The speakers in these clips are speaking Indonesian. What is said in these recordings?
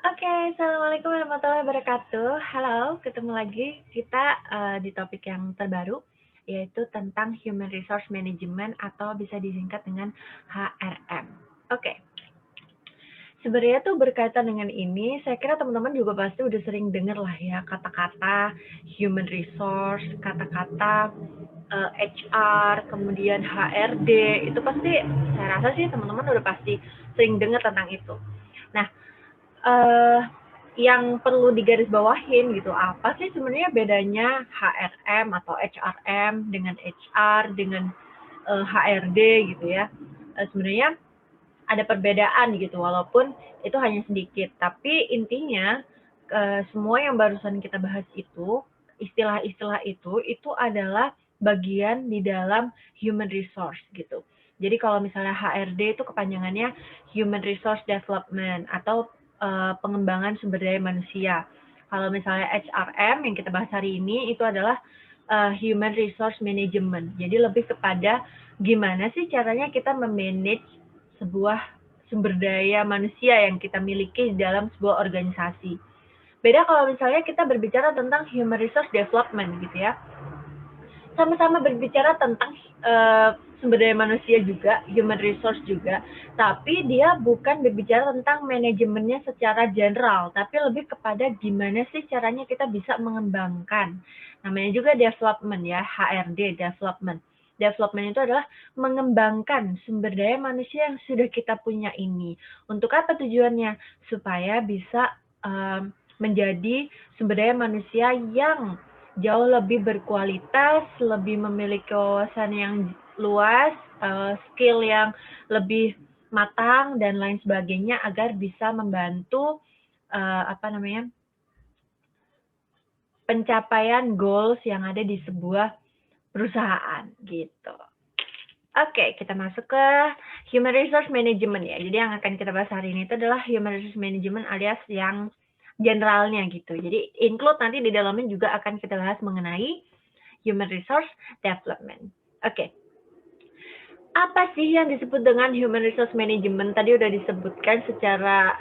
Oke, assalamualaikum warahmatullahi wabarakatuh. Halo, ketemu lagi kita di topik yang terbaru, yaitu tentang Human Resource Management atau bisa disingkat dengan HRM. Oke, sebenarnya tuh berkaitan dengan ini, saya kira teman-teman juga pasti udah sering dengar lah ya kata-kata Human Resource, kata-kata HR, kemudian HRD, itu pasti saya rasa sih teman-teman udah pasti sering dengar tentang itu. Nah, eh yang perlu digarisbawahin gitu, apa sih sebenarnya bedanya HRM atau HRM dengan HR dengan HRD gitu ya. Sebenarnya ada perbedaan gitu walaupun itu hanya sedikit, tapi intinya semua yang barusan kita bahas itu, istilah-istilah itu adalah bagian di dalam human resource gitu. Jadi kalau misalnya HRD itu kepanjangannya Human Resource Development atau pengembangan sumber daya manusia. Kalau misalnya HRM yang kita bahas hari ini itu adalah Human Resource Management. Jadi lebih kepada gimana sih caranya kita memanage sebuah sumber daya manusia yang kita miliki dalam sebuah organisasi. Beda kalau misalnya kita berbicara tentang Human Resource Development gitu ya. Sama-sama berbicara tentang sumber daya manusia juga, human resource juga, tapi dia bukan berbicara tentang manajemennya secara general, tapi lebih kepada gimana sih caranya kita bisa mengembangkan. Namanya juga development ya, HRD, development. Development itu adalah mengembangkan sumber daya manusia yang sudah kita punya ini. Untuk apa tujuannya? Supaya bisa menjadi sumber daya manusia yang jauh lebih berkualitas, lebih memiliki wawasan yang luas, skill yang lebih matang dan lain sebagainya agar bisa membantu pencapaian goals yang ada di sebuah perusahaan gitu. Oke, kita masuk ke Human Resource Management ya. Jadi yang akan kita bahas hari ini itu adalah Human Resource Management alias yang generalnya gitu. Jadi include nanti di dalamnya juga akan kita bahas mengenai Human Resource Development. Oke. Apa sih yang disebut dengan Human Resource Management? Tadi udah disebutkan secara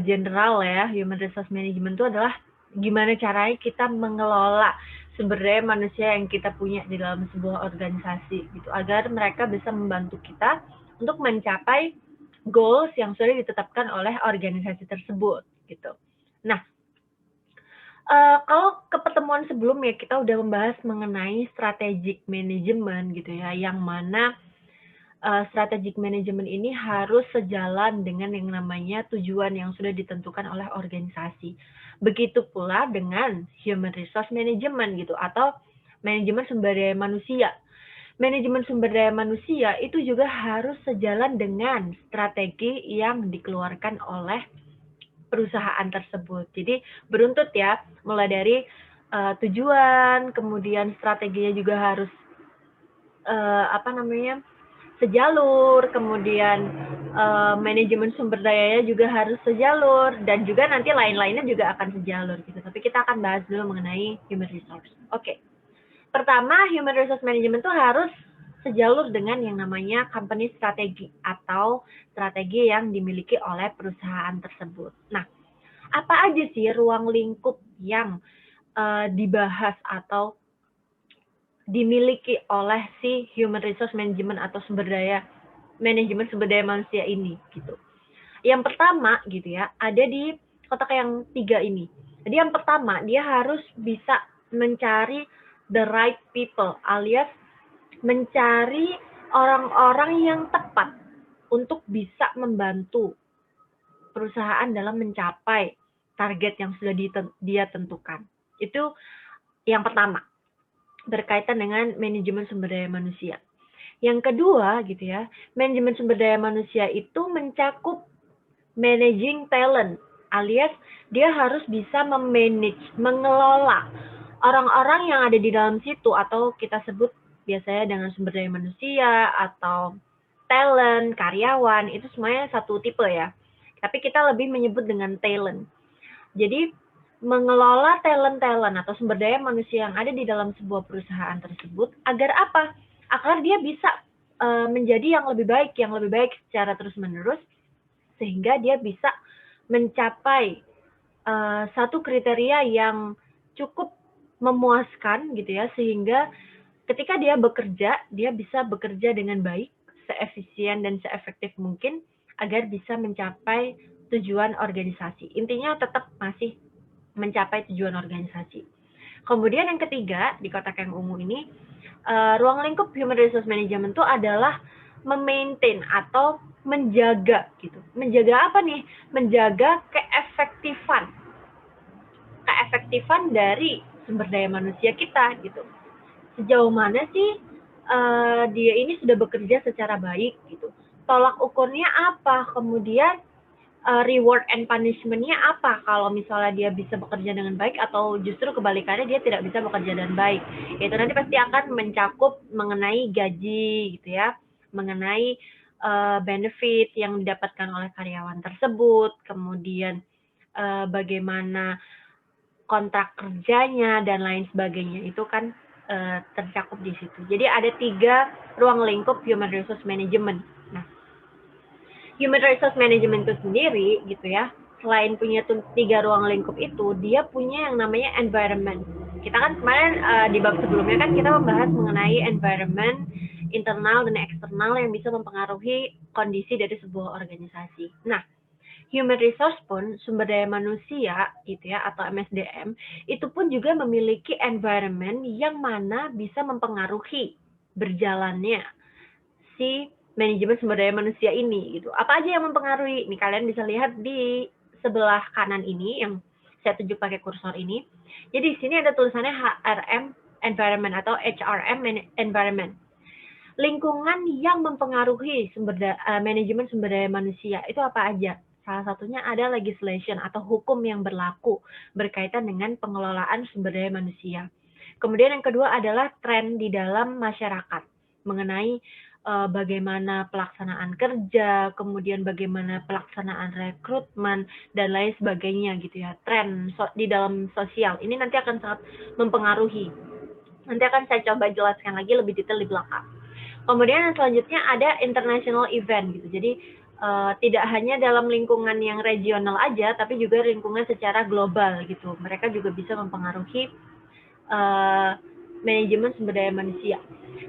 general ya. Human Resource Management itu adalah gimana caranya kita mengelola sumber daya manusia yang kita punya di dalam sebuah organisasi gitu agar mereka bisa membantu kita untuk mencapai goals yang sudah ditetapkan oleh organisasi tersebut gitu. Nah, kalau ke pertemuan sebelumnya kita udah membahas mengenai strategic management gitu ya, yang mana strategic management ini harus sejalan dengan yang namanya tujuan yang sudah ditentukan oleh organisasi. Begitu pula dengan human resource management gitu atau manajemen sumber daya manusia. Manajemen sumber daya manusia itu juga harus sejalan dengan strategi yang dikeluarkan oleh perusahaan tersebut. Jadi beruntut ya, mulai dari tujuan, kemudian strateginya juga harus sejalur, kemudian manajemen sumber dayanya juga harus sejalur, dan juga nanti lain-lainnya juga akan sejalur gitu. Tapi kita akan bahas dulu mengenai human resource. Oke. Pertama, human resource management itu harus sejalur dengan yang namanya company strategi atau strategi yang dimiliki oleh perusahaan tersebut. Nah, apa aja sih ruang lingkup yang dibahas atau dimiliki oleh si human resource management atau manajemen sumber daya manusia ini gitu. Yang pertama gitu ya, ada di kotak yang 3 ini. Jadi yang pertama, dia harus bisa mencari the right people alias mencari orang-orang yang tepat untuk bisa membantu perusahaan dalam mencapai target yang sudah dia tentukan. Itu yang pertama, berkaitan dengan manajemen sumber daya manusia. Yang kedua gitu ya, manajemen sumber daya manusia itu mencakup managing talent, alias dia harus bisa memanage, mengelola orang-orang yang ada di dalam situ atau kita sebut biasanya dengan sumber daya manusia atau talent, karyawan, itu semuanya satu tipe ya. Tapi kita lebih menyebut dengan talent. Jadi mengelola talent-talent atau sumber daya manusia yang ada di dalam sebuah perusahaan tersebut agar apa? Agar dia bisa menjadi yang lebih baik secara terus-menerus sehingga dia bisa mencapai satu kriteria yang cukup memuaskan gitu ya, sehingga ketika dia bekerja, dia bisa bekerja dengan baik, seefisien dan seefektif mungkin agar bisa mencapai tujuan organisasi. Intinya tetap masih mencapai tujuan organisasi. Kemudian yang ketiga, di kotak yang ungu ini, ruang lingkup Human Resource Management itu adalah memaintain atau menjaga gitu. Menjaga apa nih? Menjaga keefektifan dari sumber daya manusia kita gitu. Sejauh mana sih dia ini sudah bekerja secara baik gitu. Tolak ukurnya apa? Kemudian reward and punishment-nya apa kalau misalnya dia bisa bekerja dengan baik atau justru kebalikannya dia tidak bisa bekerja dengan baik. Itu nanti pasti akan mencakup mengenai gaji gitu ya, mengenai benefit yang didapatkan oleh karyawan tersebut, kemudian bagaimana kontrak kerjanya dan lain sebagainya itu kan tercakup di situ. Jadi ada 3 ruang lingkup Human Resource Management. Nah, Human Resource Management itu sendiri gitu ya, selain punya 3 ruang lingkup itu, dia punya yang namanya environment. Kita kan kemarin di bab sebelumnya kan kita membahas mengenai environment internal dan eksternal yang bisa mempengaruhi kondisi dari sebuah organisasi. Nah, human resource pun sumber daya manusia gitu ya atau MSDM itu pun juga memiliki environment yang mana bisa mempengaruhi berjalannya si manajemen sumber daya manusia ini gitu. Apa aja yang mempengaruhi? Nih kalian bisa lihat di sebelah kanan ini yang saya tunjuk pakai kursor ini. Jadi di sini ada tulisannya HRM environment atau HRM environment. Lingkungan yang mempengaruhi manajemen sumber daya manusia itu apa aja? Salah satunya ada legislation atau hukum yang berlaku berkaitan dengan pengelolaan sumber daya manusia. Kemudian yang kedua adalah tren di dalam masyarakat mengenai bagaimana pelaksanaan kerja, kemudian bagaimana pelaksanaan rekrutmen dan lain sebagainya gitu ya. Tren di dalam sosial ini nanti akan sangat mempengaruhi. Nanti akan saya coba jelaskan lagi lebih detail di belakang. Kemudian yang selanjutnya ada international event gitu. Jadi tidak hanya dalam lingkungan yang regional aja, tapi juga lingkungan secara global gitu. Mereka juga bisa mempengaruhi manajemen sumber daya manusia.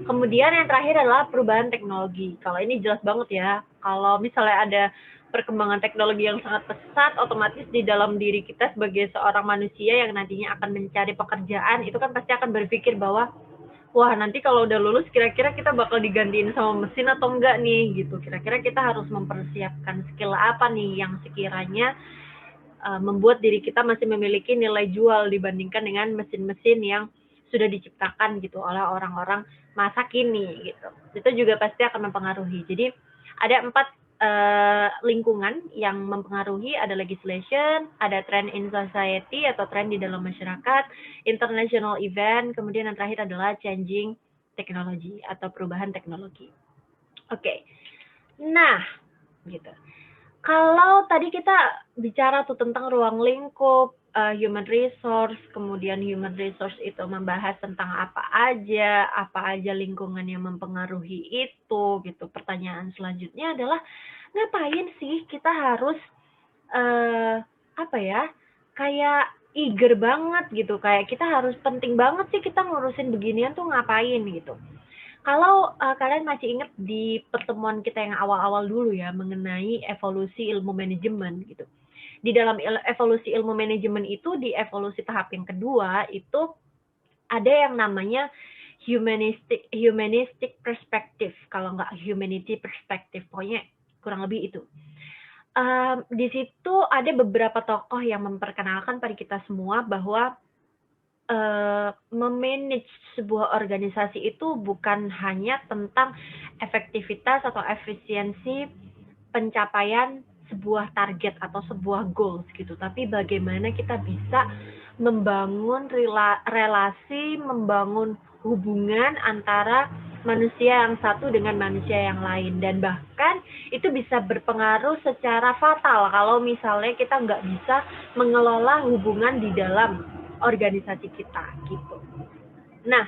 Kemudian yang terakhir adalah perubahan teknologi. Kalau ini jelas banget ya. Kalau misalnya ada perkembangan teknologi yang sangat pesat, otomatis di dalam diri kita sebagai seorang manusia yang nantinya akan mencari pekerjaan, itu kan pasti akan berpikir bahwa wah nanti kalau udah lulus kira-kira kita bakal digantiin sama mesin atau enggak nih gitu. Kira-kira kita harus mempersiapkan skill apa nih yang sekiranya membuat diri kita masih memiliki nilai jual dibandingkan dengan mesin-mesin yang sudah diciptakan gitu oleh orang-orang masa kini gitu. Itu juga pasti akan mempengaruhi. Jadi ada 4 lingkungan yang mempengaruhi, ada legislation, ada trend in society atau trend di dalam masyarakat, international event, kemudian yang terakhir adalah changing technology atau perubahan teknologi. Oke. Nah, gitu. Kalau tadi kita bicara tuh tentang ruang lingkup, human resource, kemudian human resource itu membahas tentang apa aja lingkungan yang mempengaruhi itu gitu. Pertanyaan selanjutnya adalah ngapain sih kita harus apa ya? Kayak eager banget gitu, kayak kita harus penting banget sih kita ngurusin beginian tuh ngapain gitu. Kalau kalian masih ingat di pertemuan kita yang awal-awal dulu ya mengenai evolusi ilmu manajemen gitu. Di dalam evolusi ilmu manajemen itu di evolusi tahap yang kedua itu ada yang namanya humanistic perspective, kalau nggak humanity perspective, pokoknya kurang lebih itu. Di situ ada beberapa tokoh yang memperkenalkan pada kita semua bahwa memanage sebuah organisasi itu bukan hanya tentang efektivitas atau efisiensi pencapaian sebuah target atau sebuah goals gitu, tapi bagaimana kita bisa membangun relasi, membangun hubungan antara manusia yang satu dengan manusia yang lain, dan bahkan itu bisa berpengaruh secara fatal kalau misalnya kita nggak bisa mengelola hubungan di dalam organisasi kita gitu. Nah,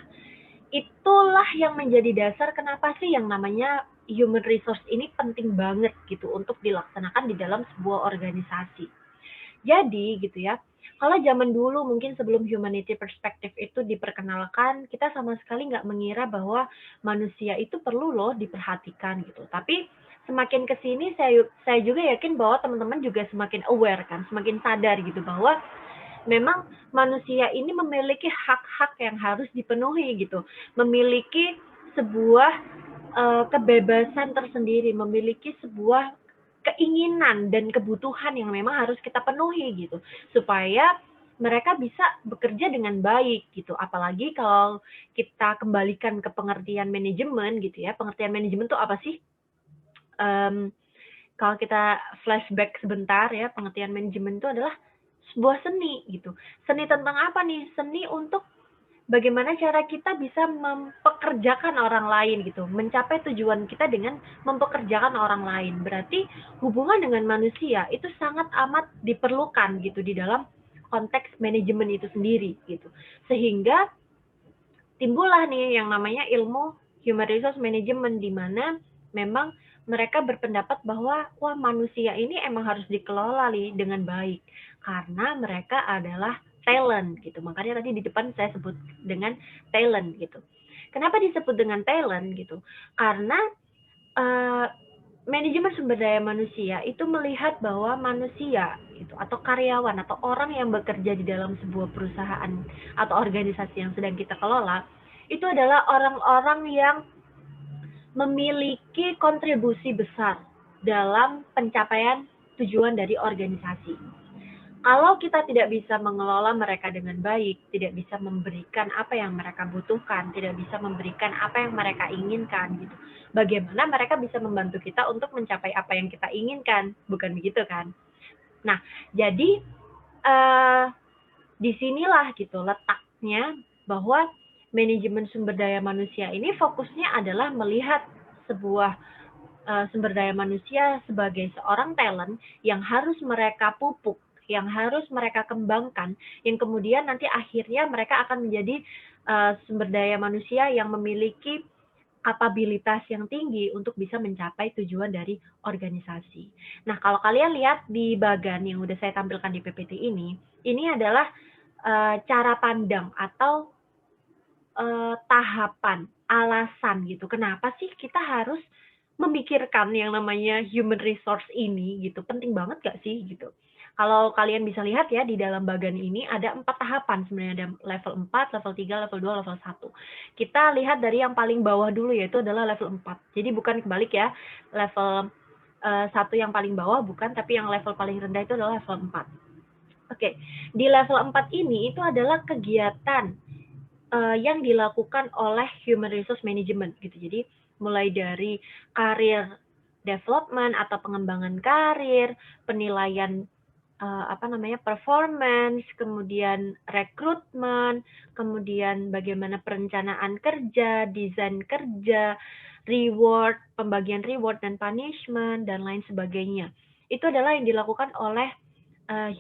itulah yang menjadi dasar kenapa sih yang namanya human resource ini penting banget gitu untuk dilaksanakan di dalam sebuah organisasi. Jadi gitu ya, kalau zaman dulu mungkin sebelum humanity perspective itu diperkenalkan, kita sama sekali nggak mengira bahwa manusia itu perlu loh diperhatikan gitu. Tapi semakin ke sini saya juga yakin bahwa teman-teman juga semakin aware kan, semakin sadar gitu bahwa memang manusia ini memiliki hak-hak yang harus dipenuhi gitu, memiliki sebuah kebebasan tersendiri, memiliki sebuah keinginan dan kebutuhan yang memang harus kita penuhi gitu, supaya mereka bisa bekerja dengan baik gitu. Apalagi kalau kita kembalikan ke pengertian manajemen gitu ya, pengertian manajemen itu apa sih? Um, Kalau kita flashback sebentar ya, pengertian manajemen itu adalah sebuah seni gitu. Seni tentang apa nih? Seni untuk bagaimana cara kita bisa mempekerjakan orang lain gitu, mencapai tujuan kita dengan mempekerjakan orang lain. Berarti hubungan dengan manusia itu sangat amat diperlukan gitu di dalam konteks manajemen itu sendiri gitu. Sehingga timbullah nih yang namanya ilmu human resource management, di mana memang mereka berpendapat bahwa wah, manusia ini emang harus dikelola nih dengan baik karena mereka adalah talent gitu. Makanya tadi di depan saya sebut dengan talent gitu. Kenapa disebut dengan talent gitu? Karena eh, manajemen sumber daya manusia itu melihat bahwa manusia itu atau karyawan atau orang yang bekerja di dalam sebuah perusahaan atau organisasi yang sedang kita kelola itu adalah orang-orang yang memiliki kontribusi besar dalam pencapaian tujuan dari organisasi. Kalau kita tidak bisa mengelola mereka dengan baik, tidak bisa memberikan apa yang mereka butuhkan, tidak bisa memberikan apa yang mereka inginkan gitu. Bagaimana mereka bisa membantu kita untuk mencapai apa yang kita inginkan? Bukan begitu kan? Nah, jadi eh, disinilah gitu letaknya bahwa manajemen sumber daya manusia ini fokusnya adalah melihat sebuah sumber daya manusia sebagai seorang talent yang harus mereka pupuk, yang harus mereka kembangkan, yang kemudian nanti akhirnya mereka akan menjadi sumber daya manusia yang memiliki kapabilitas yang tinggi untuk bisa mencapai tujuan dari organisasi. Nah, kalau kalian lihat di bagan yang udah saya tampilkan di PPT ini adalah cara pandang atau tahapan, alasan gitu. Kenapa sih kita harus memikirkan yang namanya human resource ini gitu? Penting banget gak sih gitu? Kalau kalian bisa lihat ya di dalam bagan ini ada 4 tahapan sebenarnya, ada level 4, level 3, level 2, level 1. Kita lihat dari yang paling bawah dulu yaitu adalah level 4. Jadi bukan kebalik ya, level 1 yang paling bawah bukan, tapi yang level paling rendah itu adalah level 4. Oke, di level 4 ini itu adalah kegiatan yang dilakukan oleh human resource management gitu. Jadi mulai dari karir development atau pengembangan karir, penilaian performance, kemudian rekrutmen, kemudian bagaimana perencanaan kerja, desain kerja, reward, pembagian reward dan punishment dan lain sebagainya. Itu adalah yang dilakukan oleh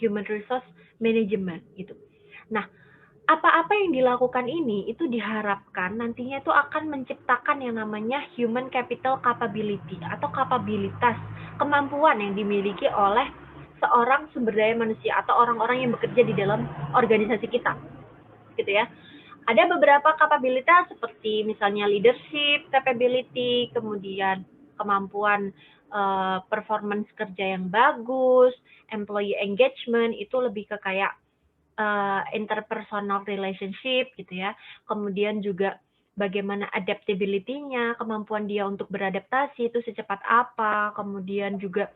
human resource management gitu. Nah, apa-apa yang dilakukan ini itu diharapkan nantinya itu akan menciptakan yang namanya human capital capability atau kapabilitas, kemampuan yang dimiliki oleh seorang sumber daya manusia atau orang-orang yang bekerja di dalam organisasi kita gitu ya. Ada beberapa kapabilitas seperti misalnya leadership capability, kemudian kemampuan performance kerja yang bagus, employee engagement itu lebih ke kayak interpersonal relationship gitu ya. Kemudian juga bagaimana adaptability-nya, kemampuan dia untuk beradaptasi itu secepat apa, kemudian juga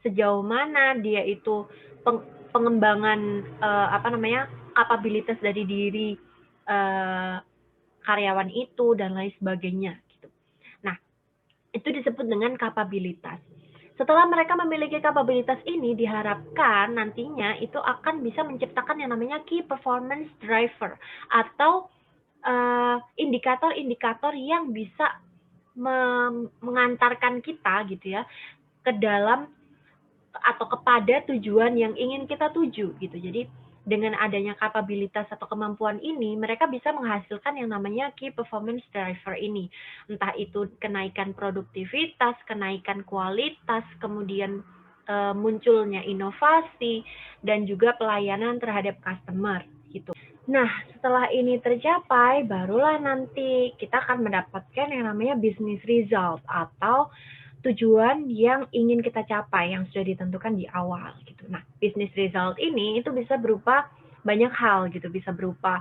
sejauh mana dia itu pengembangan kapabilitas dari diri karyawan itu dan lain sebagainya gitu. Nah, itu disebut dengan kapabilitas. Setelah mereka memiliki kapabilitas ini, diharapkan nantinya itu akan bisa menciptakan yang namanya key performance driver atau indikator-indikator yang bisa mengantarkan kita gitu ya ke dalam atau kepada tujuan yang ingin kita tuju gitu. Jadi dengan adanya kapabilitas atau kemampuan ini, mereka bisa menghasilkan yang namanya key performance driver ini. Entah itu kenaikan produktivitas, kenaikan kualitas, kemudian munculnya inovasi dan juga pelayanan terhadap customer gitu. Nah, setelah ini tercapai, barulah nanti kita akan mendapatkan yang namanya business result atau tujuan yang ingin kita capai yang sudah ditentukan di awal gitu. Nah, business result ini itu bisa berupa banyak hal gitu, bisa berupa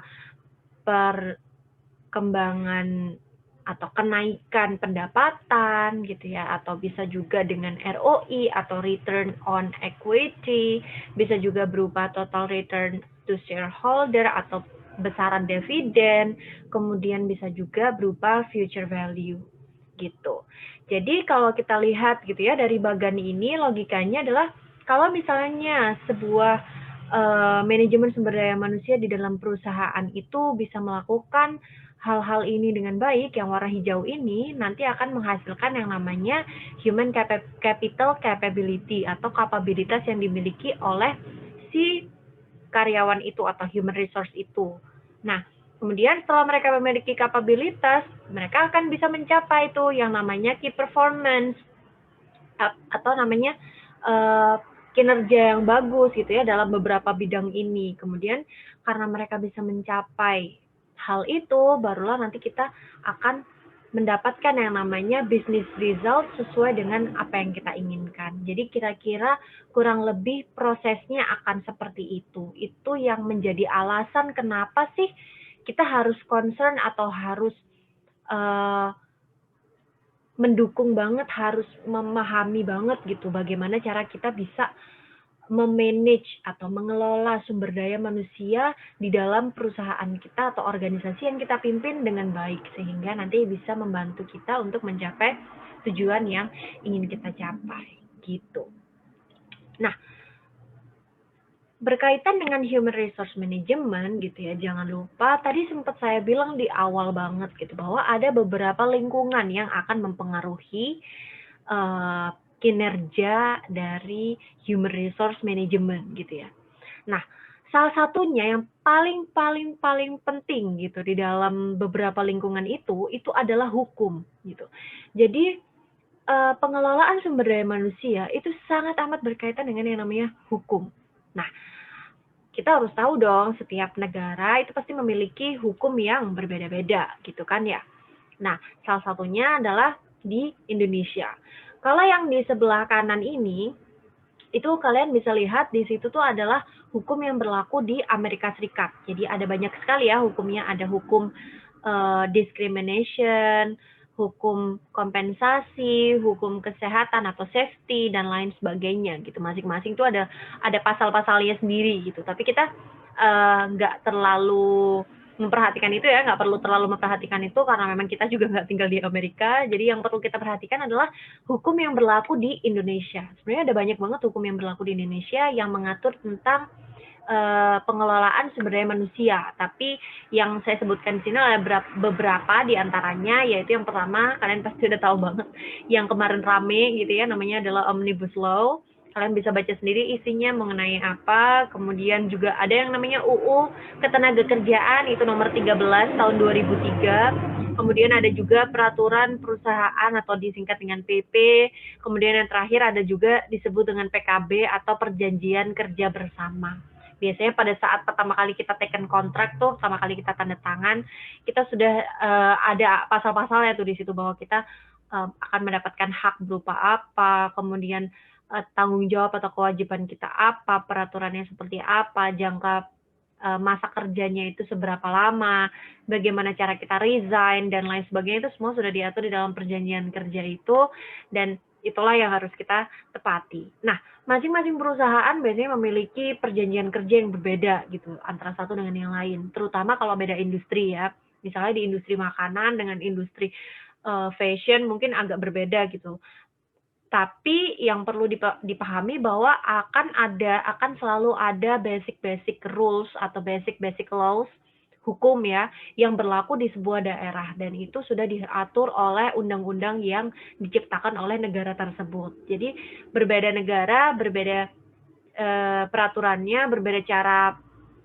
perkembangan atau kenaikan pendapatan gitu ya, atau bisa juga dengan ROI atau return on equity, bisa juga berupa total return to shareholder atau besaran dividen, kemudian bisa juga berupa future value gitu. Jadi kalau kita lihat gitu ya dari bagan ini logikanya adalah kalau misalnya sebuah manajemen sumber daya manusia di dalam perusahaan itu bisa melakukan hal-hal ini dengan baik, yang warna hijau ini nanti akan menghasilkan yang namanya human capital capability atau kapabilitas yang dimiliki oleh si karyawan itu atau human resource itu. Nah, kemudian setelah mereka memiliki kapabilitas, mereka akan bisa mencapai itu yang namanya key performance atau namanya kinerja yang bagus gitu ya dalam beberapa bidang ini. Kemudian karena mereka bisa mencapai hal itu, barulah nanti kita akan mendapatkan yang namanya business result sesuai dengan apa yang kita inginkan. Jadi kira-kira kurang lebih prosesnya akan seperti itu. Itu yang menjadi alasan kenapa sih kita harus concern atau harus mendukung banget, harus memahami banget gitu bagaimana cara kita bisa memanage atau mengelola sumber daya manusia di dalam perusahaan kita atau organisasi yang kita pimpin dengan baik sehingga nanti bisa membantu kita untuk mencapai tujuan yang ingin kita capai gitu. Nah, berkaitan dengan human resource management gitu ya, jangan lupa tadi sempat saya bilang di awal banget gitu bahwa ada beberapa lingkungan yang akan mempengaruhi kinerja dari human resource management gitu ya. Nah, salah satunya yang paling penting gitu di dalam beberapa lingkungan itu adalah hukum gitu. Jadi pengelolaan sumber daya manusia itu sangat amat berkaitan dengan yang namanya hukum. Nah, kita harus tahu dong setiap negara itu pasti memiliki hukum yang berbeda-beda gitu kan ya. Nah, salah satunya adalah di Indonesia. Kalau yang di sebelah kanan ini, itu kalian bisa lihat di situ tuh adalah hukum yang berlaku di Amerika Serikat. Jadi ada banyak sekali ya hukumnya, ada hukum discrimination, hukum kompensasi, hukum kesehatan atau safety dan lain sebagainya gitu. Masing-masing tuh ada pasal-pasalnya sendiri gitu. Tapi kita nggak terlalu memperhatikan itu ya, nggak perlu terlalu memperhatikan itu karena memang kita juga nggak tinggal di Amerika. Jadi yang perlu kita perhatikan adalah hukum yang berlaku di Indonesia. Sebenarnya ada banyak banget hukum yang berlaku di Indonesia yang mengatur tentang pengelolaan sumber daya manusia. Tapi yang saya sebutkan di sini ada beberapa di antaranya, yaitu yang pertama, kalian pasti udah tahu banget, yang kemarin rame gitu ya, namanya adalah Omnibus Law. Kalian bisa baca sendiri isinya mengenai apa. Kemudian juga ada yang namanya UU Ketenagakerjaan, itu nomor 13 tahun 2003. Kemudian ada juga peraturan perusahaan atau disingkat dengan PP. Kemudian yang terakhir ada juga disebut dengan PKB atau perjanjian kerja bersama. Biasanya pada saat pertama kali kita taken kontrak tuh, pertama kali kita tanda tangan, kita sudah ada pasal-pasalnya tuh di situ bahwa kita akan mendapatkan hak berupa apa, kemudian tanggung jawab atau kewajiban kita apa, peraturannya seperti apa, jangka masa kerjanya itu seberapa lama, bagaimana cara kita resign dan lain sebagainya, itu semua sudah diatur di dalam perjanjian kerja itu, dan itulah yang harus kita tepati. Nah, masing-masing perusahaan biasanya memiliki perjanjian kerja yang berbeda gitu antara satu dengan yang lain, terutama kalau beda industri ya. Misalnya di industri makanan dengan industri fashion mungkin agak berbeda gitu. Tapi yang perlu dipahami bahwa akan selalu ada basic rules atau basic laws hukum ya yang berlaku di sebuah daerah, dan itu sudah diatur oleh undang-undang yang diciptakan oleh negara tersebut. Jadi berbeda negara, berbeda peraturannya, berbeda cara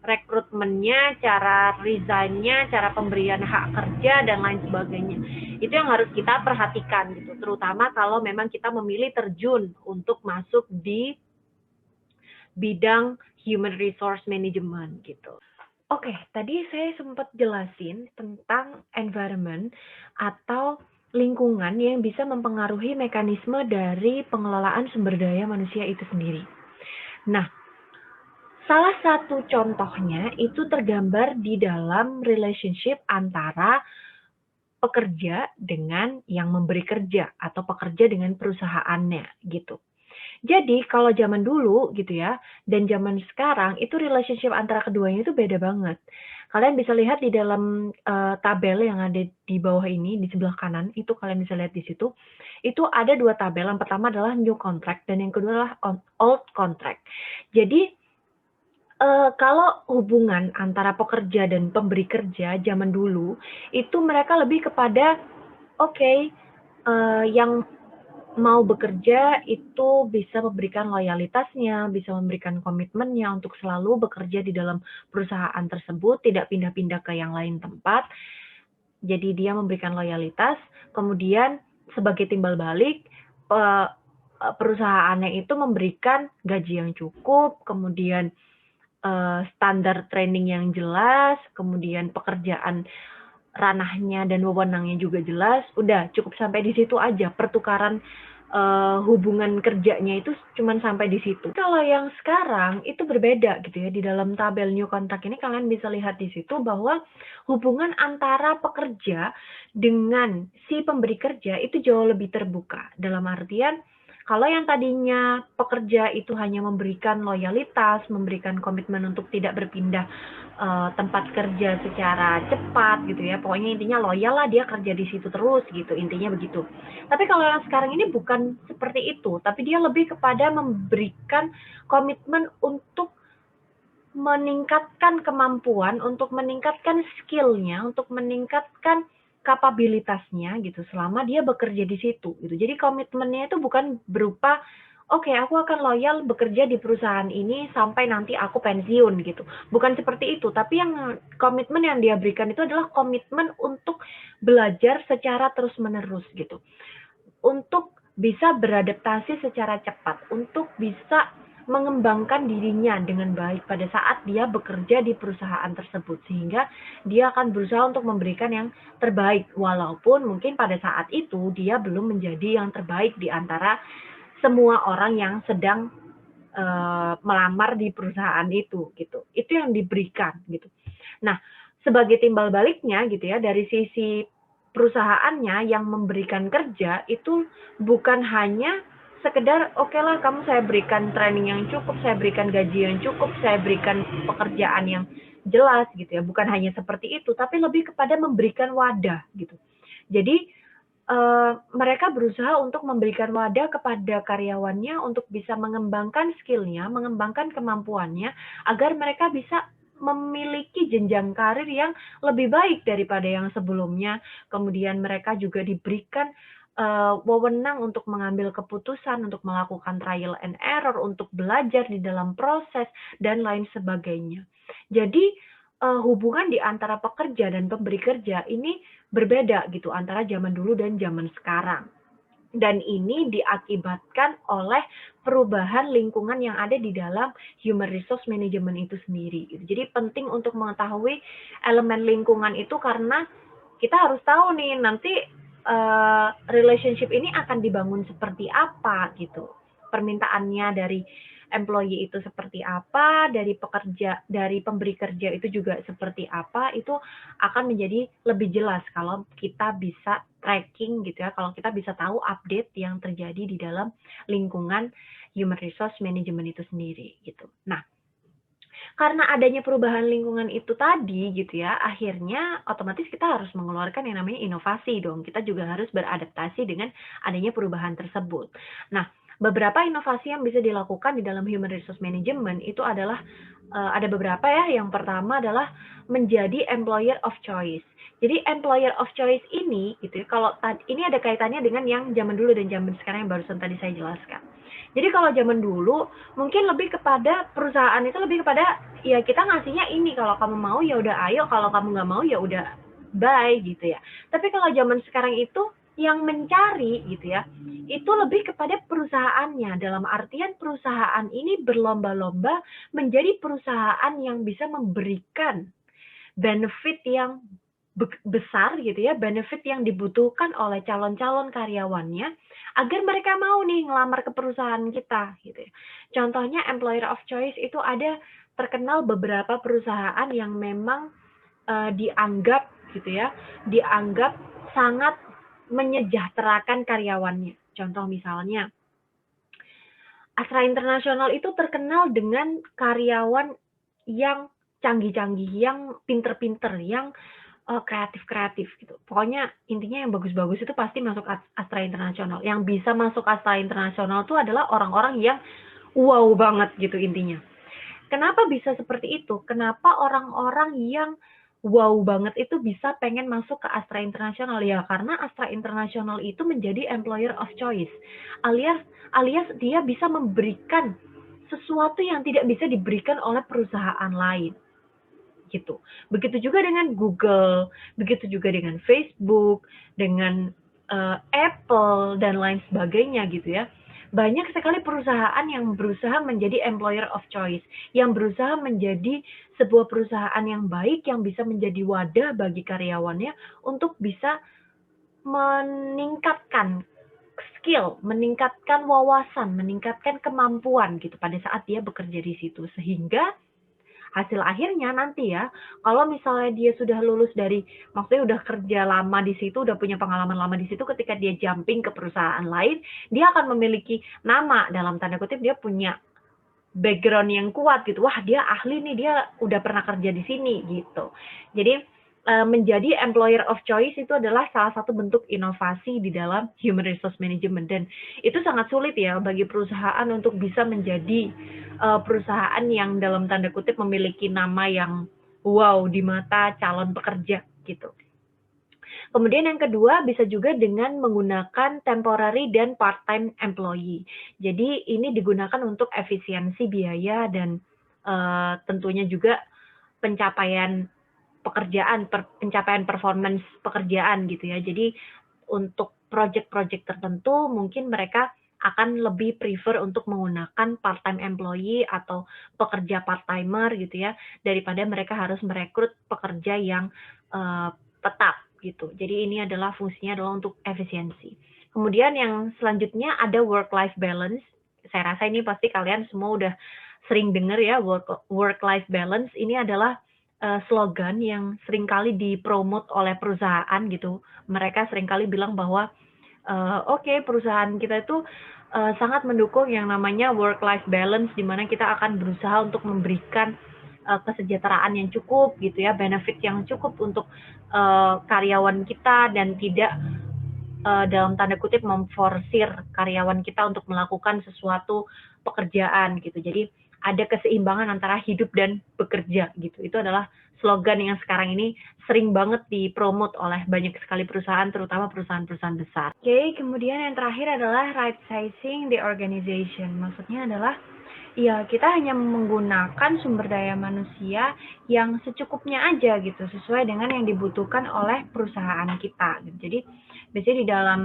rekrutmennya, cara resign-nya, cara pemberian hak kerja, dan lain sebagainya. Itu yang harus kita perhatikan gitu, terutama kalau memang kita memilih terjun untuk masuk di bidang human resource management gitu. Oke, tadi saya sempat jelasin tentang environment atau lingkungan yang bisa mempengaruhi mekanisme dari pengelolaan sumber daya manusia itu sendiri. Nah, salah satu contohnya itu tergambar di dalam relationship antara pekerja dengan yang memberi kerja atau pekerja dengan perusahaannya gitu. Jadi kalau zaman dulu gitu ya, dan zaman sekarang itu relationship antara keduanya itu beda banget. Kalian bisa lihat di dalam tabel yang ada di bawah ini, di sebelah kanan, itu kalian bisa lihat di situ. Itu ada dua tabel, yang pertama adalah new contract dan yang kedua adalah old contract. Jadi kalau hubungan antara pekerja dan pemberi kerja zaman dulu, itu mereka lebih kepada, oke, yang mau bekerja itu bisa memberikan loyalitasnya, bisa memberikan komitmennya untuk selalu bekerja di dalam perusahaan tersebut, tidak pindah-pindah ke yang lain tempat. Jadi dia memberikan loyalitas, kemudian sebagai timbal balik, perusahaannya itu memberikan gaji yang cukup, kemudian standar training yang jelas, kemudian pekerjaan ranahnya dan wewenangnya juga jelas. Udah cukup sampai di situ aja, pertukaran hubungan kerjanya itu cuma sampai di situ. Kalau yang sekarang itu berbeda gitu ya. Di dalam tabel new contract ini kalian bisa lihat di situ bahwa hubungan antara pekerja dengan si pemberi kerja itu jauh lebih terbuka. Dalam artian kalau yang tadinya pekerja itu hanya memberikan loyalitas, memberikan komitmen untuk tidak berpindah tempat kerja secara cepat gitu ya. Pokoknya intinya loyal lah, dia kerja di situ terus gitu, intinya begitu. Tapi kalau yang sekarang ini bukan seperti itu, tapi dia lebih kepada memberikan komitmen untuk meningkatkan kemampuan, untuk meningkatkan skill-nya, untuk meningkatkan kapabilitasnya gitu selama dia bekerja di situ gitu. Jadi komitmennya itu bukan berupa oke, aku akan loyal bekerja di perusahaan ini sampai nanti aku pensiun gitu. Bukan seperti itu, tapi yang komitmen yang dia berikan itu adalah komitmen untuk belajar secara terus-menerus gitu. Untuk bisa beradaptasi secara cepat, untuk bisa mengembangkan dirinya dengan baik pada saat dia bekerja di perusahaan tersebut, sehingga dia akan berusaha untuk memberikan yang terbaik walaupun mungkin pada saat itu dia belum menjadi yang terbaik di antara semua orang yang sedang melamar di perusahaan itu gitu. Itu yang diberikan gitu. Nah, sebagai timbal baliknya gitu ya, dari sisi perusahaannya yang memberikan kerja itu bukan hanya sekedar oke lah kamu saya berikan training yang cukup, saya berikan gaji yang cukup, saya berikan pekerjaan yang jelas gitu ya. Bukan hanya seperti itu, tapi lebih kepada memberikan wadah gitu. Jadi mereka berusaha untuk memberikan wadah kepada karyawannya untuk bisa mengembangkan skill-nya, mengembangkan kemampuannya agar mereka bisa memiliki jenjang karir yang lebih baik daripada yang sebelumnya. Kemudian mereka juga diberikan wewenang untuk mengambil keputusan, untuk melakukan trial and error, untuk belajar di dalam proses, dan lain sebagainya. Jadi hubungan di antara pekerja dan pemberi kerja ini berbeda gitu antara zaman dulu dan zaman sekarang. Dan ini diakibatkan oleh perubahan lingkungan yang ada di dalam human resource management itu sendiri. Jadi penting untuk mengetahui elemen lingkungan itu karena kita harus tahu nih nanti relationship ini akan dibangun seperti apa gitu. Permintaannya dari employee itu seperti apa, dari pekerja, dari pemberi kerja itu juga seperti apa, itu akan menjadi lebih jelas kalau kita bisa tracking gitu ya, kalau kita bisa tahu update yang terjadi di dalam lingkungan human resource management itu sendiri gitu. Nah, karena adanya perubahan lingkungan itu tadi gitu ya, akhirnya otomatis kita harus mengeluarkan yang namanya inovasi dong. Kita juga harus beradaptasi dengan adanya perubahan tersebut. Nah, beberapa inovasi yang bisa dilakukan di dalam human resource management itu adalah ada beberapa ya. Yang pertama adalah menjadi employer of choice. Jadi employer of choice ini gitu ya, kalau ini ada kaitannya dengan yang zaman dulu dan zaman sekarang yang barusan tadi saya jelaskan. Jadi kalau zaman dulu mungkin lebih kepada perusahaan itu lebih kepada ya kita ngasihnya ini, kalau kamu mau ya udah ayo, kalau kamu nggak mau ya udah bye gitu ya. Tapi kalau zaman sekarang itu yang mencari gitu ya, itu lebih kepada perusahaannya, dalam artian perusahaan ini berlomba-lomba menjadi perusahaan yang bisa memberikan benefit yang besar gitu ya, benefit yang dibutuhkan oleh calon-calon karyawannya agar mereka mau nih ngelamar ke perusahaan kita gitu ya. Contohnya employer of choice itu ada terkenal beberapa perusahaan yang memang dianggap gitu ya, dianggap sangat menyejahterakan karyawannya. Contoh misalnya, Astra International itu terkenal dengan karyawan yang canggih-canggih, yang pinter-pinter, yang kreatif-kreatif gitu. Pokoknya intinya yang bagus-bagus itu pasti masuk Astra International. Yang bisa masuk Astra International itu adalah orang-orang yang wow banget gitu intinya. Kenapa bisa seperti itu? Kenapa orang-orang yang wow banget itu bisa pengen masuk ke Astra International? Ya karena Astra International itu menjadi employer of choice. Alias alias dia bisa memberikan sesuatu yang tidak bisa diberikan oleh perusahaan lain gitu. Begitu juga dengan Google, begitu juga dengan Facebook, dengan Apple dan lain sebagainya gitu ya. Banyak sekali perusahaan yang berusaha menjadi employer of choice, yang berusaha menjadi sebuah perusahaan yang baik yang bisa menjadi wadah bagi karyawannya untuk bisa meningkatkan skill, meningkatkan wawasan, meningkatkan kemampuan gitu pada saat dia bekerja di situ. Sehingga hasil akhirnya nanti ya, kalau misalnya dia sudah lulus dari, maksudnya udah kerja lama di situ, udah punya pengalaman lama di situ, ketika dia jumping ke perusahaan lain, dia akan memiliki nama, dalam tanda kutip dia punya background yang kuat gitu. Wah, dia ahli nih, dia udah pernah kerja di sini gitu. Jadi menjadi employer of choice itu adalah salah satu bentuk inovasi di dalam human resource management, dan itu sangat sulit ya bagi perusahaan untuk bisa menjadi perusahaan yang dalam tanda kutip memiliki nama yang wow di mata calon pekerja gitu. Kemudian yang kedua bisa juga dengan menggunakan temporary dan part-time employee. Jadi ini digunakan untuk efisiensi biaya dan tentunya juga pencapaian pekerjaan, pencapaian performance pekerjaan gitu ya. Jadi untuk project-project tertentu mungkin mereka akan lebih prefer untuk menggunakan part-time employee atau pekerja part-timer gitu ya, daripada mereka harus merekrut pekerja yang tetap gitu. Jadi ini adalah fungsinya adalah untuk efisiensi. Kemudian yang selanjutnya ada work-life balance. Saya rasa ini pasti kalian semua udah sering dengar ya, work-life balance. Ini adalah slogan yang seringkali dipromot oleh perusahaan gitu. Mereka seringkali bilang bahwa oke, perusahaan kita itu sangat mendukung yang namanya work-life balance, di mana kita akan berusaha untuk memberikan kesejahteraan yang cukup gitu ya, benefit yang cukup untuk karyawan kita, dan tidak dalam tanda kutip memforsir karyawan kita untuk melakukan sesuatu pekerjaan gitu. Jadi ada keseimbangan antara hidup dan bekerja gitu. Itu adalah slogan yang sekarang ini sering banget dipromot oleh banyak sekali perusahaan, terutama perusahaan-perusahaan besar. Oke, kemudian yang terakhir adalah right sizing the organization. Maksudnya adalah ya kita hanya menggunakan sumber daya manusia yang secukupnya aja gitu, sesuai dengan yang dibutuhkan oleh perusahaan kita gitu. Jadi biasanya di dalam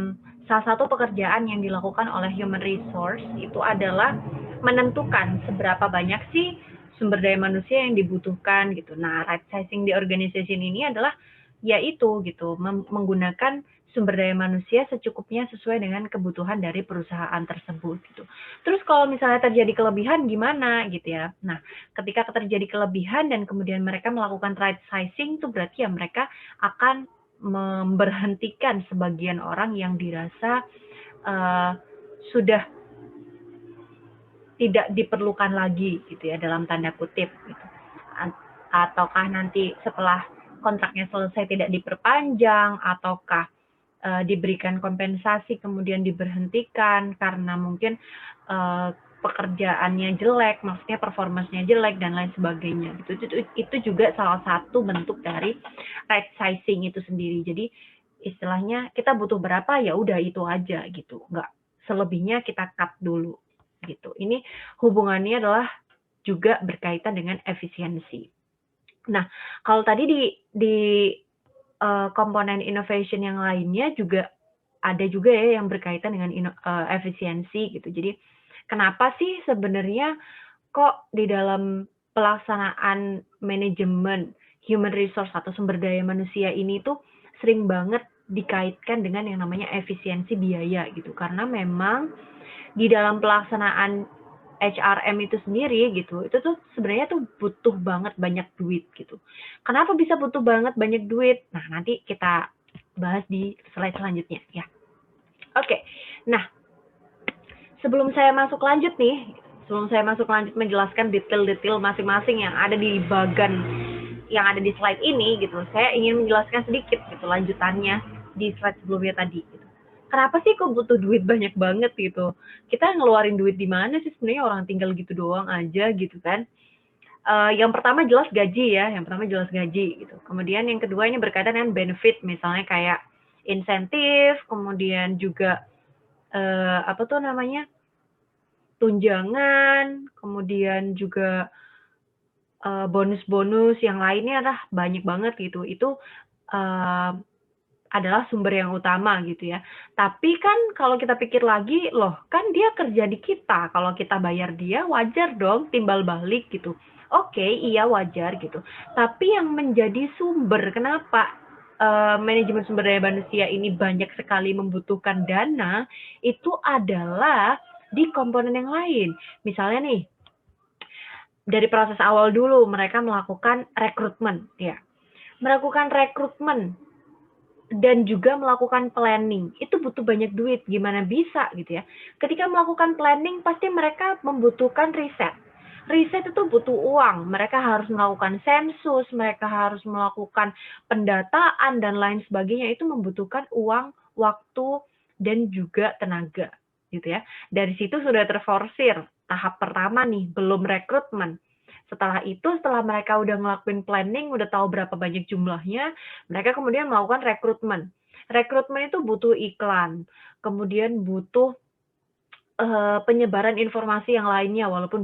salah satu pekerjaan yang dilakukan oleh human resource itu adalah menentukan seberapa banyak sih sumber daya manusia yang dibutuhkan gitu. Nah, right sizing di organization ini adalah yaitu gitu, menggunakan sumber daya manusia secukupnya sesuai dengan kebutuhan dari perusahaan tersebut gitu. Terus kalau misalnya terjadi kelebihan gimana gitu ya. Nah, ketika terjadi kelebihan dan kemudian mereka melakukan right sizing, itu berarti ya mereka akan memberhentikan sebagian orang yang dirasa sudah tidak diperlukan lagi gitu ya, dalam tanda kutip gitu. Ataukah nanti setelah kontraknya selesai tidak diperpanjang, ataukah diberikan kompensasi kemudian diberhentikan karena mungkin pekerjaannya jelek, maksudnya performance-nya jelek dan lain sebagainya gitu. Itu juga salah satu bentuk dari right sizing itu sendiri. Jadi istilahnya kita butuh berapa ya udah itu aja gitu, nggak selebihnya kita cut dulu gitu. Ini hubungannya adalah juga berkaitan dengan efisiensi. Nah, kalau tadi di komponen innovation yang lainnya juga ada juga ya yang berkaitan dengan efisiensi gitu. Jadi kenapa sih sebenarnya kok di dalam pelaksanaan manajemen human resource atau sumber daya manusia ini tuh sering banget dikaitkan dengan yang namanya efisiensi biaya gitu. Karena memang di dalam pelaksanaan HRM itu sendiri gitu, itu tuh sebenarnya tuh butuh banget banyak duit gitu. Kenapa bisa butuh banget banyak duit? Nah, nanti kita bahas di slide selanjutnya ya. Oke. Nah, sebelum saya masuk lanjut menjelaskan detail-detail masing-masing yang ada di bagan yang ada di slide ini gitu, saya ingin menjelaskan sedikit gitu lanjutannya di slide sebelumnya tadi gitu. Kenapa sih kok butuh duit banyak banget gitu? Kita ngeluarin duit di mana sih sebenarnya, orang tinggal gitu doang aja gitu kan? Yang pertama jelas gaji ya, gitu. Kemudian yang kedua ini berkaitan dengan benefit, misalnya kayak insentif, kemudian juga apa tuh namanya, tunjangan, kemudian juga bonus-bonus yang lainnya lah banyak banget gitu. Itu adalah sumber yang utama gitu ya. Tapi kan kalau kita pikir lagi, loh kan dia kerja di kita, kalau kita bayar dia wajar dong timbal balik gitu. Oke, iya wajar gitu. Tapi yang menjadi sumber kenapa manajemen sumber daya manusia ini banyak sekali membutuhkan dana, itu adalah di komponen yang lain. Misalnya nih, dari proses awal dulu mereka melakukan rekrutmen ya. Melakukan rekrutmen dan juga melakukan planning. Itu butuh banyak duit, gimana bisa gitu ya. Ketika melakukan planning pasti mereka membutuhkan riset. Riset itu butuh uang, mereka harus melakukan sensus, mereka harus melakukan pendataan dan lain sebagainya, itu membutuhkan uang, waktu, dan juga tenaga gitu ya. Dari situ sudah terforsir tahap pertama nih, belum rekrutmen. Setelah mereka udah ngelakuin planning, udah tahu berapa banyak jumlahnya, mereka kemudian melakukan rekrutmen. Rekrutmen itu butuh iklan, kemudian butuh penyebaran informasi yang lainnya, walaupun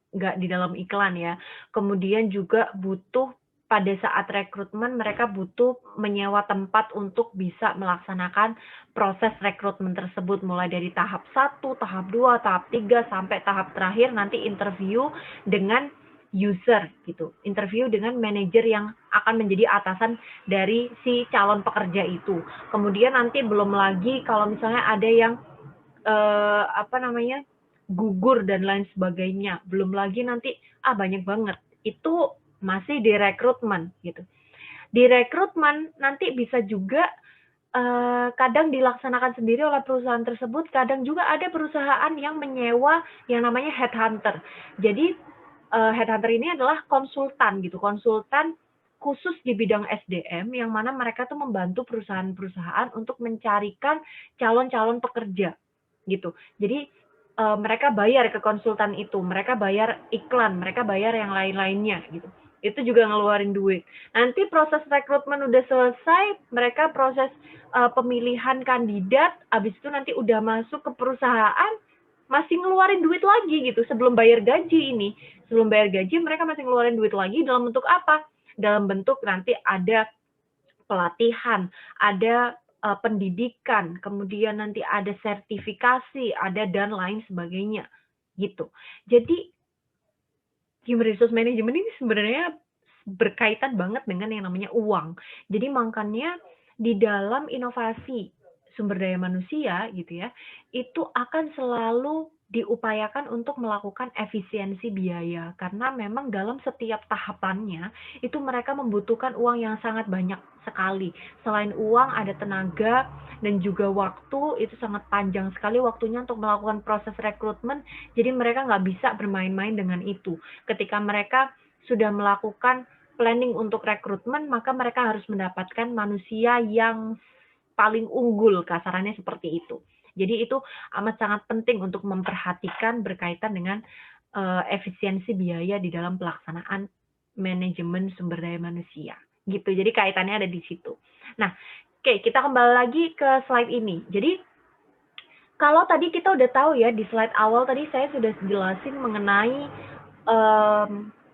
nggak di dalam iklan ya. Kemudian juga butuh pada saat rekrutmen mereka butuh menyewa tempat untuk bisa melaksanakan proses rekrutmen tersebut, mulai dari tahap 1, tahap 2, tahap 3, sampai tahap terakhir nanti interview dengan user gitu. Interview dengan manajer yang akan menjadi atasan dari si calon pekerja itu. Kemudian nanti belum lagi kalau misalnya ada yang gugur dan lain sebagainya. Belum lagi nanti banyak banget. Itu masih di rekrutmen gitu. Di rekrutmen nanti bisa juga kadang dilaksanakan sendiri oleh perusahaan tersebut, kadang juga ada perusahaan yang menyewa yang namanya headhunter. Jadi headhunter ini adalah konsultan gitu, konsultan khusus di bidang SDM yang mana mereka tuh membantu perusahaan-perusahaan untuk mencarikan calon-calon pekerja gitu. Jadi mereka bayar ke konsultan itu, mereka bayar iklan, mereka bayar yang lain-lainnya gitu. Itu juga ngeluarin duit. Nanti proses rekrutmen udah selesai, mereka proses pemilihan kandidat, habis itu nanti udah masuk ke perusahaan, masih ngeluarin duit lagi gitu sebelum bayar gaji ini. Sebelum bayar gaji mereka masih ngeluarin duit lagi dalam bentuk apa? Dalam bentuk nanti ada pelatihan, ada pendidikan, kemudian nanti ada sertifikasi, ada dan lain sebagainya gitu. Jadi human resource management ini sebenarnya berkaitan banget dengan yang namanya uang. Jadi makanya di dalam inovasi sumber daya manusia gitu ya, itu akan selalu diupayakan untuk melakukan efisiensi biaya karena memang dalam setiap tahapannya itu mereka membutuhkan uang yang sangat banyak sekali. Selain uang ada tenaga dan juga waktu, itu sangat panjang sekali waktunya untuk melakukan proses rekrutmen, jadi mereka nggak bisa bermain-main dengan itu. Ketika mereka sudah melakukan planning untuk rekrutmen, maka mereka harus mendapatkan manusia yang paling unggul, kasarannya seperti itu. Jadi itu amat sangat penting untuk memperhatikan berkaitan dengan efisiensi biaya di dalam pelaksanaan manajemen sumber daya manusia. Gitu. Jadi kaitannya ada di situ. Nah, oke, kita kembali lagi ke slide ini. Jadi kalau tadi kita udah tahu ya di slide awal tadi saya sudah jelasin mengenai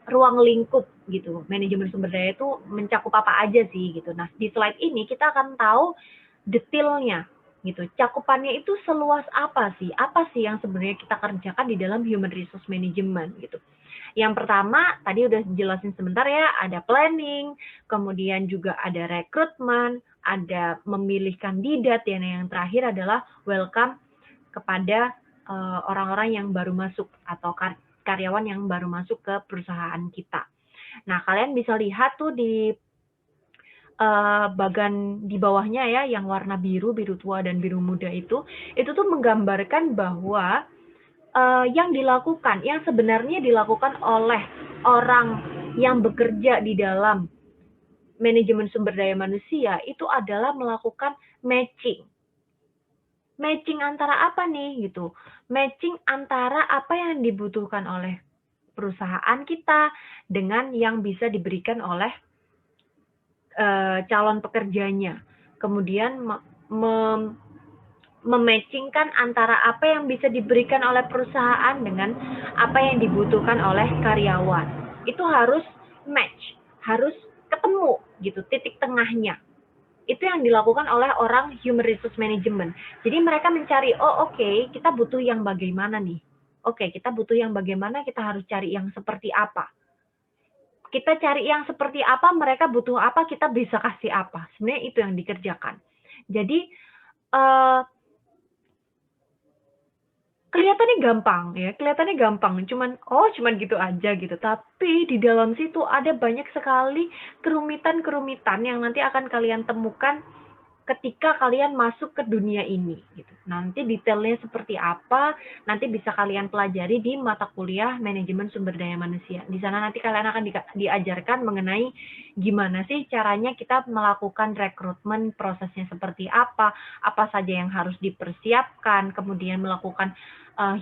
ruang lingkup gitu. Manajemen sumber daya itu mencakup apa aja sih gitu. Nah, di slide ini kita akan tahu detailnya gitu. Cakupannya itu seluas apa sih? Apa sih yang sebenarnya kita kerjakan di dalam human resource management gitu. Yang pertama, tadi udah jelasin sebentar ya, ada planning, kemudian juga ada rekrutmen, ada memilih kandidat, dan yang terakhir adalah welcome kepada orang-orang yang baru masuk atau karyawan yang baru masuk ke perusahaan kita. Nah, kalian bisa lihat tuh di bagian di bawahnya ya, yang warna biru, biru tua dan biru muda itu tuh menggambarkan bahwa yang dilakukan, yang sebenarnya dilakukan oleh orang yang bekerja di dalam manajemen sumber daya manusia itu adalah melakukan matching. Matching antara apa nih gitu? Matching antara apa yang dibutuhkan oleh perusahaan kita dengan yang bisa diberikan oleh calon pekerjanya. Kemudian mematchingkan antara apa yang bisa diberikan oleh perusahaan dengan apa yang dibutuhkan oleh karyawan. Itu harus match, harus ketemu gitu, titik tengahnya. Itu yang dilakukan oleh orang human resource management. Jadi mereka mencari, oh oke, kita butuh yang bagaimana nih? Oke, kita butuh yang bagaimana, kita harus cari yang seperti apa. Kita cari yang seperti apa, mereka butuh apa, kita bisa kasih apa. Sebenarnya itu yang dikerjakan. Jadi, kelihatannya gampang, cuman gitu aja gitu. Tapi di dalam situ ada banyak sekali kerumitan-kerumitan yang nanti akan kalian temukan ketika kalian masuk ke dunia ini gitu. Nanti detailnya seperti apa, nanti bisa kalian pelajari di mata kuliah manajemen sumber daya manusia. Di sana nanti kalian akan diajarkan mengenai gimana sih caranya kita melakukan rekrutmen, prosesnya seperti apa saja yang harus dipersiapkan, kemudian melakukan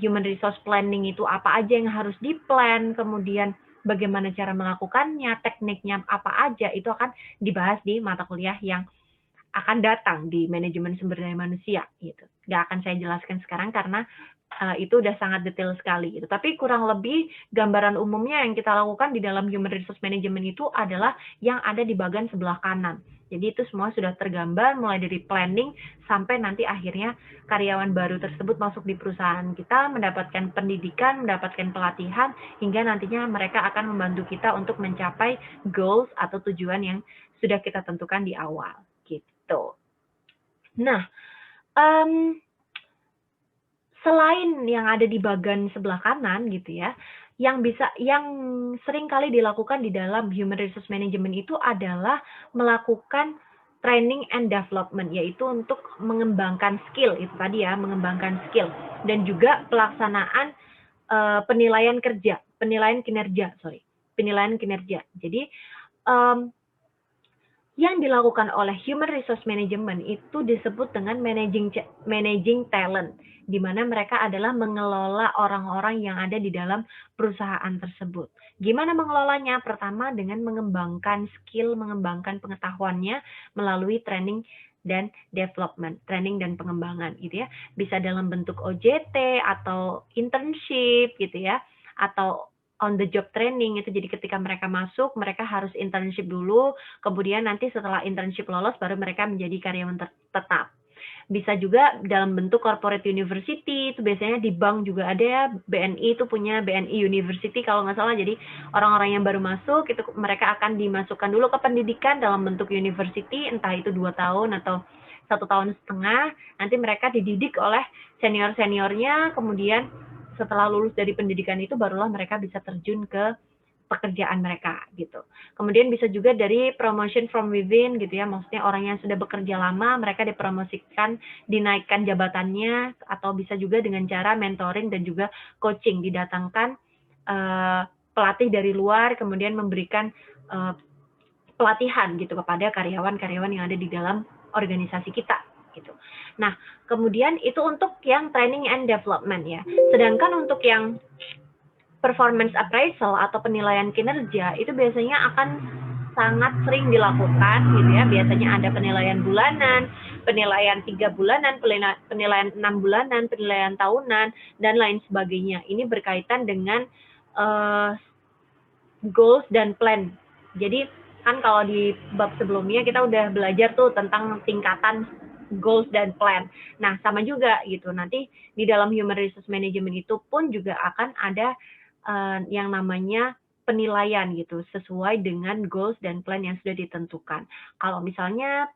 human resource planning itu apa aja yang harus diplan, kemudian bagaimana cara melakukannya, tekniknya apa aja, itu akan dibahas di mata kuliah yang akan datang di manajemen sumber daya manusia gitu. Nggak akan saya jelaskan sekarang karena itu udah sangat detail sekali gitu. Tapi kurang lebih gambaran umumnya yang kita lakukan di dalam human resource management itu adalah yang ada di bagian sebelah kanan. Jadi itu semua sudah tergambar mulai dari planning sampai nanti akhirnya karyawan baru tersebut masuk di perusahaan kita, mendapatkan pendidikan, mendapatkan pelatihan, hingga nantinya mereka akan membantu kita untuk mencapai goals atau tujuan yang sudah kita tentukan di awal. Gitu. Nah, selain yang ada di bagian sebelah kanan gitu ya, yang sering kali dilakukan di dalam human resource management itu adalah melakukan training and development, yaitu untuk mengembangkan skill itu tadi ya, mengembangkan skill dan juga pelaksanaan penilaian kinerja. Jadi yang dilakukan oleh human resource management itu disebut dengan managing talent, di mana mereka adalah mengelola orang-orang yang ada di dalam perusahaan tersebut. Gimana mengelolanya? Pertama dengan mengembangkan skill, mengembangkan pengetahuannya melalui training dan development, training dan pengembangan gitu ya. Bisa dalam bentuk OJT atau internship gitu ya, atau on the job training. Itu jadi ketika mereka masuk, mereka harus internship dulu, kemudian nanti setelah internship lolos baru mereka menjadi karyawan tetap. Bisa juga dalam bentuk corporate university, itu biasanya di bank juga ada ya, BNI itu punya BNI University kalau nggak salah. Jadi orang-orang yang baru masuk itu mereka akan dimasukkan dulu ke pendidikan dalam bentuk university, entah itu 2 tahun atau 1,5 tahun. Nanti mereka dididik oleh senior-seniornya, kemudian setelah lulus dari pendidikan itu barulah mereka bisa terjun ke pekerjaan mereka gitu. Kemudian bisa juga dari promotion from within gitu ya, maksudnya orang yang sudah bekerja lama mereka dipromosikan, dinaikkan jabatannya, atau bisa juga dengan cara mentoring dan juga coaching, didatangkan pelatih dari luar kemudian memberikan pelatihan gitu kepada karyawan-karyawan yang ada di dalam organisasi kita gitu. Nah, kemudian itu untuk yang training and development ya. Sedangkan untuk yang performance appraisal atau penilaian kinerja itu biasanya akan sangat sering dilakukan gitu ya. Biasanya ada penilaian bulanan, penilaian 3 bulanan, penilaian 6 bulanan, penilaian tahunan dan lain sebagainya. Ini berkaitan dengan goals dan plan. Jadi kan kalau di bab sebelumnya kita udah belajar tuh tentang tingkatan goals dan plan. Nah, sama juga gitu. Nanti di dalam human resource management itu pun juga akan ada yang namanya penilaian gitu, sesuai dengan goals dan plan yang sudah ditentukan. Kalau misalnya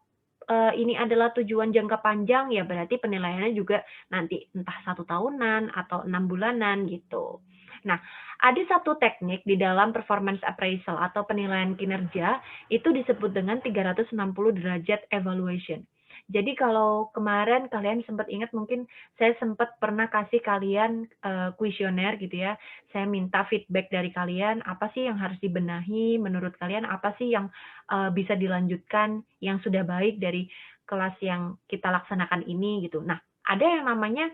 ini adalah tujuan jangka panjang, ya berarti penilaiannya juga nanti entah 1 tahunan atau 6 bulanan gitu. Nah, ada satu teknik di dalam performance appraisal atau penilaian kinerja, itu disebut dengan 360 derajat evaluation. Jadi kalau kemarin kalian sempat ingat, mungkin saya sempat pernah kasih kalian kuesioner gitu ya. Saya minta feedback dari kalian, apa sih yang harus dibenahi menurut kalian, apa sih yang bisa dilanjutkan yang sudah baik dari kelas yang kita laksanakan ini gitu. Nah, ada yang namanya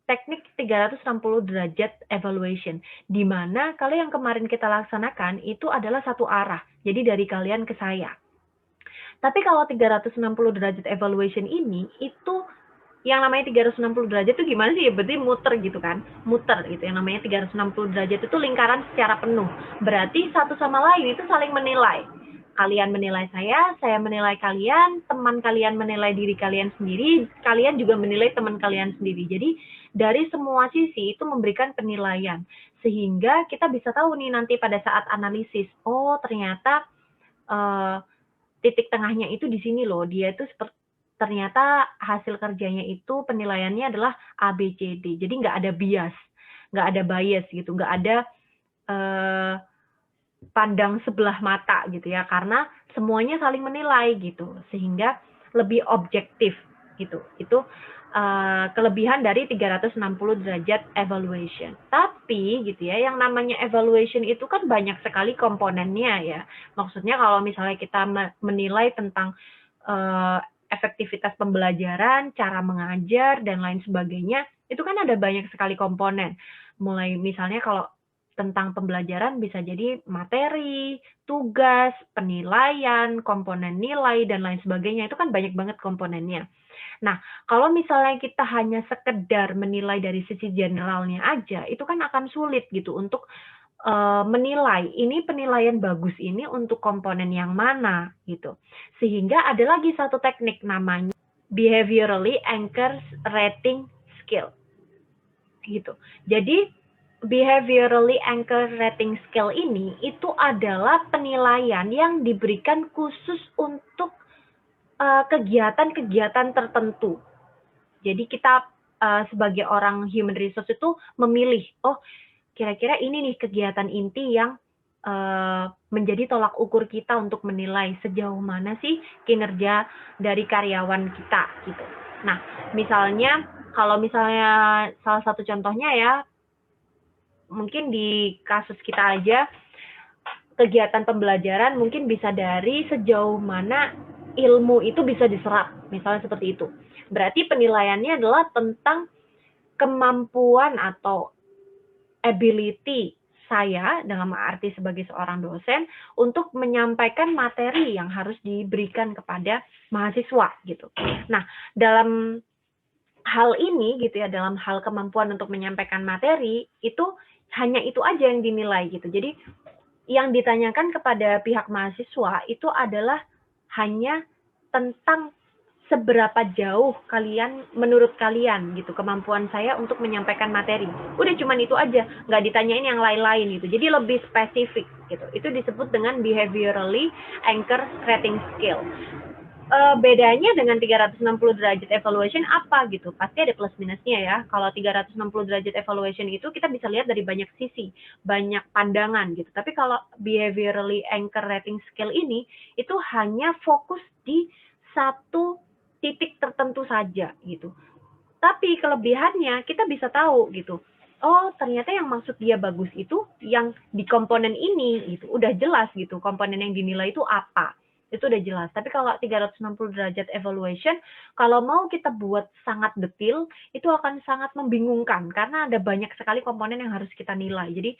teknik 360 derajat evaluation, di mana kalau yang kemarin kita laksanakan itu adalah satu arah, jadi dari kalian ke saya. Tapi kalau 360 derajat evaluation ini, itu yang namanya 360 derajat itu gimana sih? Berarti muter gitu kan? Muter gitu. Yang namanya 360 derajat itu lingkaran secara penuh. Berarti satu sama lain itu saling menilai. Kalian menilai saya menilai kalian, teman kalian menilai diri kalian sendiri, kalian juga menilai teman kalian sendiri. Jadi dari semua sisi itu memberikan penilaian. Sehingga kita bisa tahu nih nanti pada saat analisis, oh ternyata titik tengahnya itu di sini loh, dia itu ternyata hasil kerjanya itu penilaiannya adalah A, B, C, D. Jadi nggak ada bias gitu, nggak ada pandang sebelah mata gitu ya, karena semuanya saling menilai gitu, sehingga lebih objektif gitu. Itu kelebihan dari 360 derajat evaluation. Tapi gitu ya, yang namanya evaluation itu kan banyak sekali komponennya ya. Maksudnya kalau misalnya kita menilai tentang efektivitas pembelajaran, cara mengajar, dan lain sebagainya, itu kan ada banyak sekali komponen. Mulai misalnya kalau tentang pembelajaran bisa jadi materi, tugas, penilaian, komponen nilai, dan lain sebagainya. Itu kan banyak banget komponennya. Nah, kalau misalnya kita hanya sekedar menilai dari sisi generalnya aja, itu kan akan sulit gitu untuk menilai, ini penilaian bagus ini untuk komponen yang mana gitu. Sehingga ada lagi satu teknik namanya behaviorally anchored rating skill gitu. Jadi behaviorally anchored rating skill ini itu adalah penilaian yang diberikan khusus untuk kegiatan-kegiatan tertentu. Jadi kita sebagai orang human resource itu memilih, oh kira-kira ini nih kegiatan inti yang menjadi tolak ukur kita untuk menilai sejauh mana sih kinerja dari karyawan kita gitu. Nah, misalnya kalau misalnya salah satu contohnya ya, mungkin di kasus kita aja, kegiatan pembelajaran mungkin bisa dari sejauh mana ilmu itu bisa diserap, misalnya seperti itu. Berarti penilaiannya adalah tentang kemampuan atau ability saya dalam arti sebagai seorang dosen untuk menyampaikan materi yang harus diberikan kepada mahasiswa gitu. Nah, dalam hal ini gitu ya, dalam hal kemampuan untuk menyampaikan materi itu hanya itu aja yang dinilai gitu. Jadi yang ditanyakan kepada pihak mahasiswa itu adalah hanya tentang seberapa jauh kalian, menurut kalian gitu, kemampuan saya untuk menyampaikan materi. Udah cuman itu aja, nggak ditanyain yang lain-lain gitu. Jadi lebih spesifik gitu. Itu disebut dengan behaviorally anchored rating skill. Bedanya dengan 360 derajat evaluation apa gitu? Pasti ada plus minusnya ya. Kalau 360 derajat evaluation itu kita bisa lihat dari banyak sisi, banyak pandangan gitu. Tapi kalau behaviorally anchored rating skill ini, itu hanya fokus di satu titik tertentu saja gitu. Tapi kelebihannya kita bisa tahu gitu. Oh, ternyata yang maksud dia bagus itu yang di komponen ini gitu. Udah jelas gitu komponen yang dinilai itu apa. Itu udah jelas. Tapi kalau 360 derajat evaluation, kalau mau kita buat sangat detail, itu akan sangat membingungkan karena ada banyak sekali komponen yang harus kita nilai. Jadi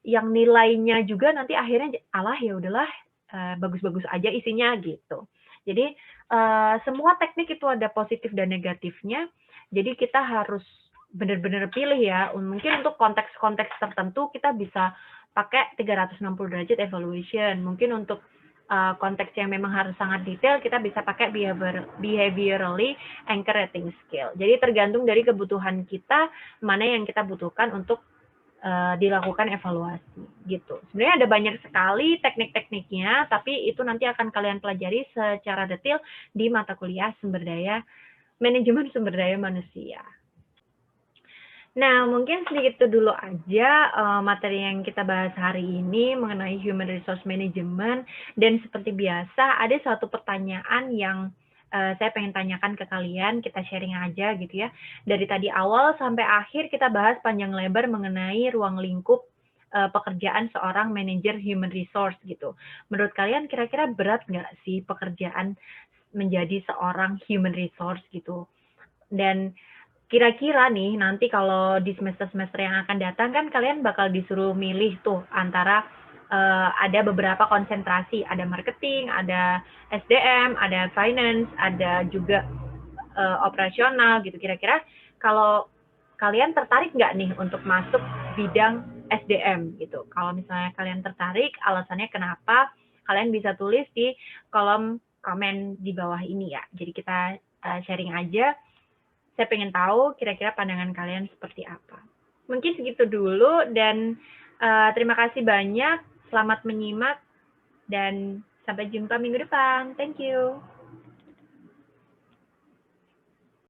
yang nilainya juga nanti akhirnya alah ya udahlah bagus-bagus aja isinya gitu. Jadi semua teknik itu ada positif dan negatifnya. Jadi kita harus benar-benar pilih ya. Mungkin untuk konteks-konteks tertentu kita bisa pakai 360 derajat evaluation. Mungkin untuk konteks yang memang harus sangat detail, kita bisa pakai behaviorally anchor rating scale. Jadi tergantung dari kebutuhan kita, mana yang kita butuhkan untuk dilakukan evaluasi gitu. Sebenarnya ada banyak sekali teknik-tekniknya, tapi itu nanti akan kalian pelajari secara detail di mata kuliah manajemen sumber daya manusia. Nah, mungkin sedikit itu dulu aja materi yang kita bahas hari ini mengenai Human Resource Management. Dan seperti biasa, ada suatu pertanyaan yang saya pengen tanyakan ke kalian, kita sharing aja gitu ya. Dari tadi awal sampai akhir kita bahas panjang lebar mengenai ruang lingkup pekerjaan seorang manajer human resource gitu. Menurut kalian kira-kira berat nggak sih pekerjaan menjadi seorang human resource gitu? Dan kira-kira nih, nanti kalau di semester-semester yang akan datang kan kalian bakal disuruh milih tuh antara ada beberapa konsentrasi, ada marketing, ada SDM, ada finance, ada juga operasional gitu. Kira-kira kalau kalian tertarik nggak nih untuk masuk bidang SDM gitu? Kalau misalnya kalian tertarik, alasannya kenapa? Kalian bisa tulis di kolom komen di bawah ini ya. Jadi kita sharing aja. Saya pengen tahu kira-kira pandangan kalian seperti apa. Mungkin segitu dulu dan terima kasih banyak. Selamat menyimak dan sampai jumpa minggu depan. Thank you.